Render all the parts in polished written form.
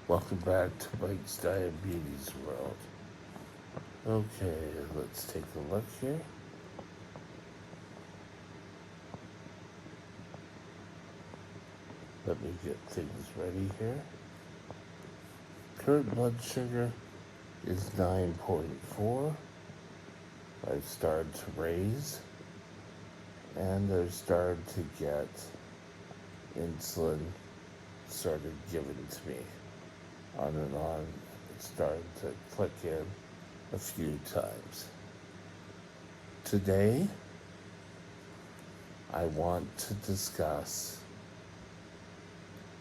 Welcome back to Mike's Diabetes World. Okay, let's take a look here. Let me get things ready here. Current blood sugar is 9.4. I've started to raise, and I've started to get insulin started given to me. On and on, it started to click in a few times. Today, I want to discuss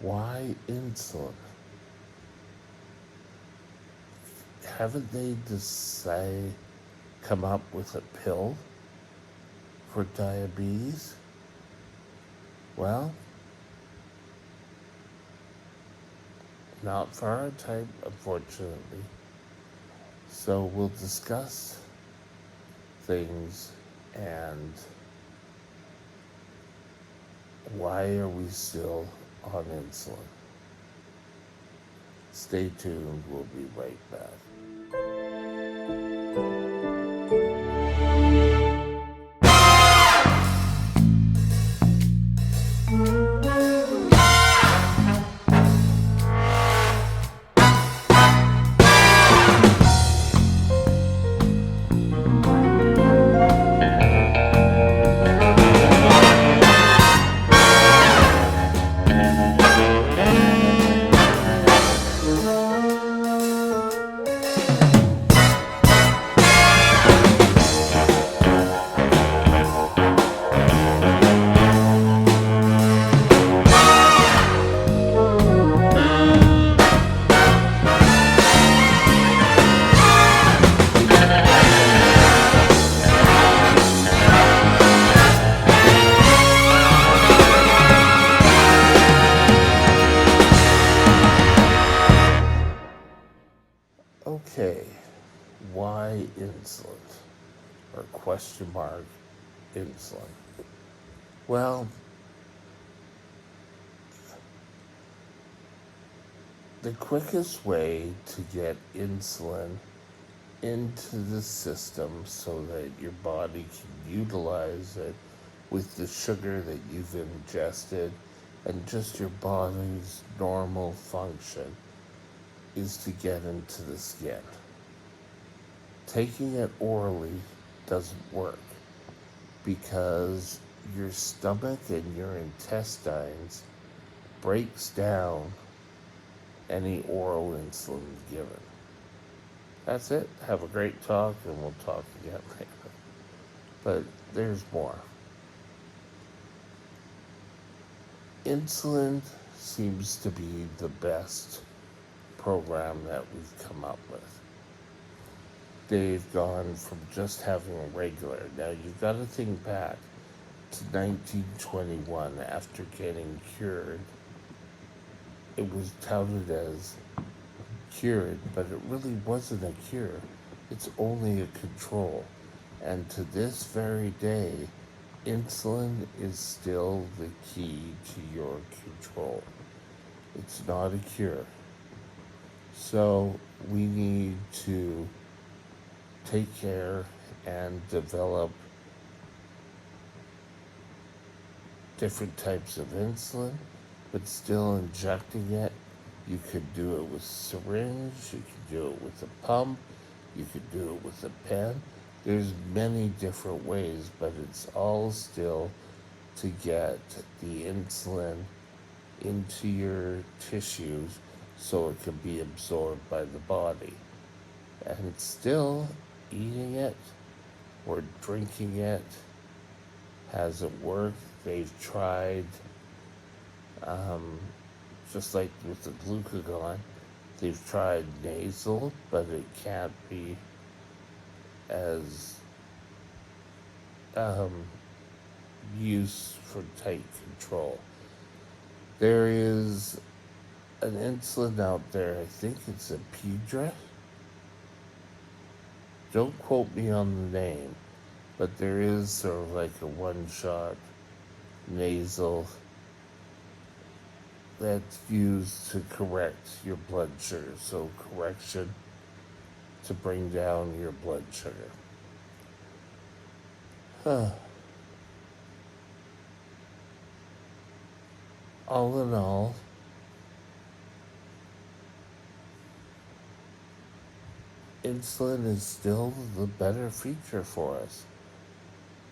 why insulin. Haven't they come up with a pill for diabetes? Well, not for our type, unfortunately. So we'll discuss things and why are we still on insulin? Stay tuned, we'll be right back. Okay, why insulin? Or question mark insulin? Well, the quickest way to get insulin into the system so that your body can utilize it with the sugar that you've ingested and just your body's normal function is to get into the skin. Taking it orally doesn't work because your stomach and your intestines breaks down any oral insulin given. That's it. Have a great talk, and we'll talk again later. But there's more. Insulin seems to be the best program that we've come up with. They've gone from just having a regular. Now, you've got to think back to 1921 after getting cured. It was touted as cured, but it really wasn't a cure. It's only a control. And to this very day, insulin is still the key to your control. It's not a cure. So we need to take care and develop different types of insulin, but still injecting it. You could do it with syringe, you could do it with a pump, you could do it with a pen. There's many different ways, but it's all still to get the insulin into your tissues so it can be absorbed by the body. And still, eating it or drinking it hasn't worked. They've tried, just like with the glucagon, they've tried nasal, but it can't be as used for tight control. There is an insulin out there, I think it's a Pedra. Don't quote me on the name, but there is sort of like a one-shot nasal that's used to correct your blood sugar. So, correction to bring down your blood sugar. Huh. All in all, insulin is still the better feature for us.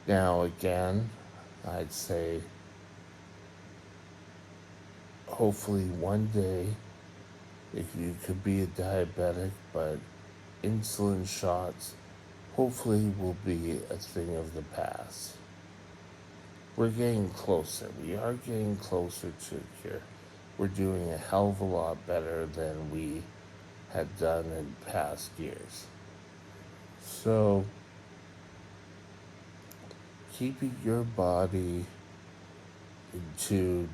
Now, again, I'd say hopefully one day if you could be a diabetic, but insulin shots hopefully will be a thing of the past. We're getting closer. We are getting closer to a cure. We're doing a hell of a lot better than we had done in past years. So, keeping your body in tune,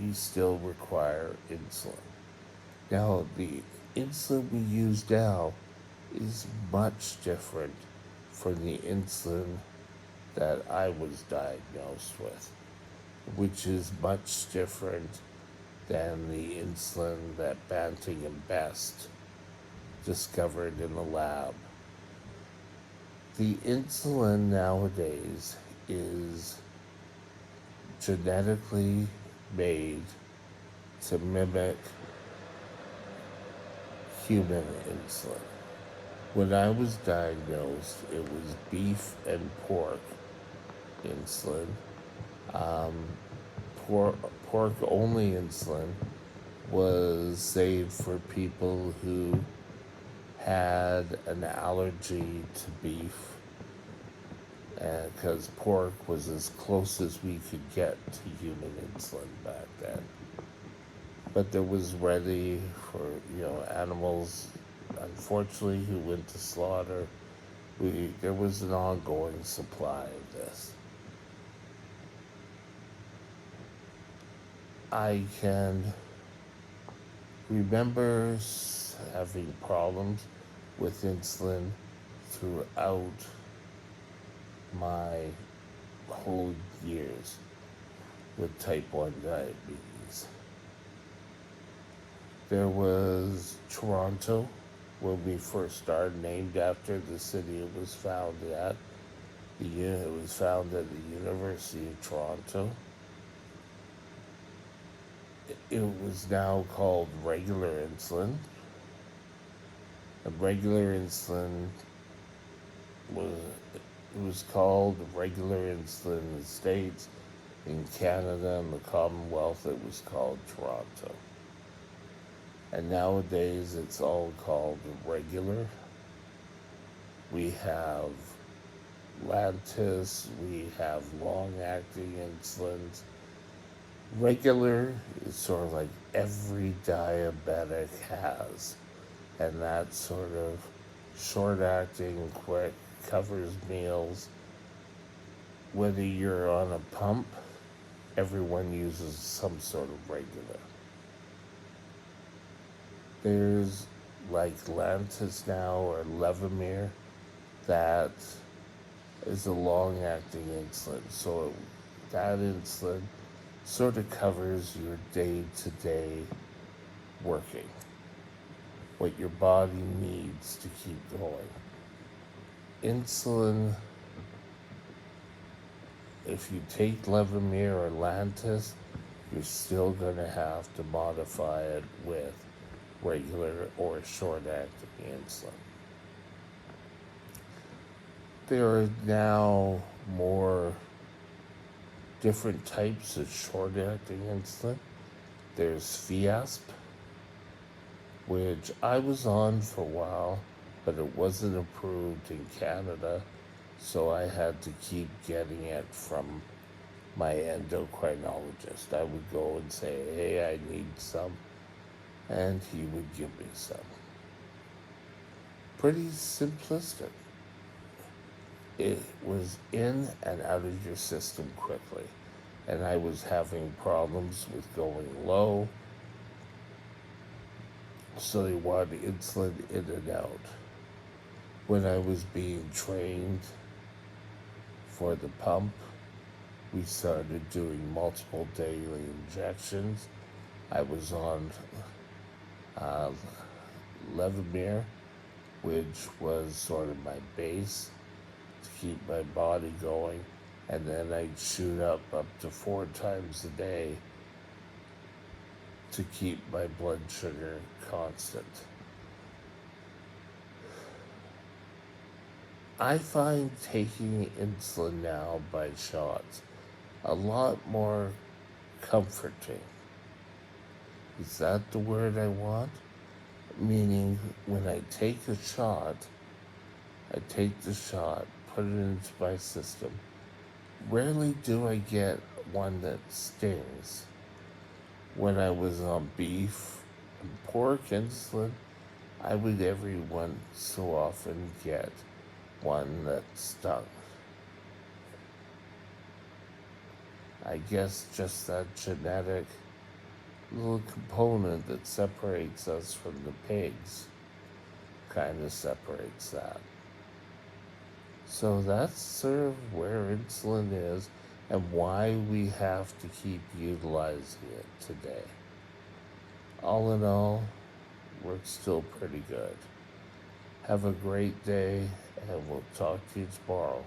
you still require insulin. Now, the insulin we use now is much different from the insulin that I was diagnosed with, which is much different than the insulin that Banting and Best discovered in the lab. The insulin nowadays is genetically made to mimic human insulin. When I was diagnosed, it was beef and pork insulin. Um, pork only insulin was saved for people who had an allergy to beef, because pork was as close as we could get to human insulin back then. But there was ready for animals, unfortunately, who went to slaughter. There was an ongoing supply of this. I can remember having problems with insulin throughout my whole years with type 1 diabetes. There was Toronto, when we first started, named after the city it was founded at. It was founded at the University of Toronto. It was now called regular insulin. And regular insulin was called regular insulin in the States. In Canada and the Commonwealth, it was called Toronto. And nowadays, it's all called regular. We have Lantus, we have long-acting insulins. Regular is sort of like every diabetic has. And that sort of short-acting, quick, covers meals. Whether you're on a pump, everyone uses some sort of regular. There's like Lantus now, or Levemir, that is a long-acting insulin. So that insulin sort of covers your day-to-day working, what your body needs to keep going. Insulin, if you take Levemir or Lantus, you're still going to have to modify it with regular or short-acting insulin. There are now more different types of short-acting insulin. There's Fiasp, which I was on for a while, but it wasn't approved in Canada, so I had to keep getting it from my endocrinologist. I would go and say, hey, I need some, and he would give me some. Pretty simplistic. It was in and out of your system quickly, and I was having problems with going low, so they wanted insulin in and out. When I was being trained for the pump, we started doing multiple daily injections, I was on uh, Levemir, which was sort of my base to keep my body going, and then I'd shoot up to 4 times a day to keep my blood sugar constant. I find taking insulin now by shots a lot more comforting. Is that the word I want? Meaning, when I take a shot, I take the shot, put it into my system. Rarely do I get one that stings. When I was on beef and pork insulin, I would every once so often get one that stung. I guess just that genetic little component that separates us from the pigs kind of separates that. So that's sort of where insulin is and why we have to keep utilizing it today. All in all, we're still pretty good. Have a great day, and we'll talk to you tomorrow.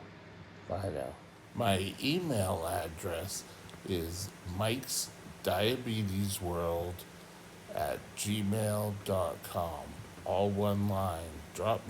Bye now. My email address is Mike's Diabetes World at gmail.com. All one line. Drop me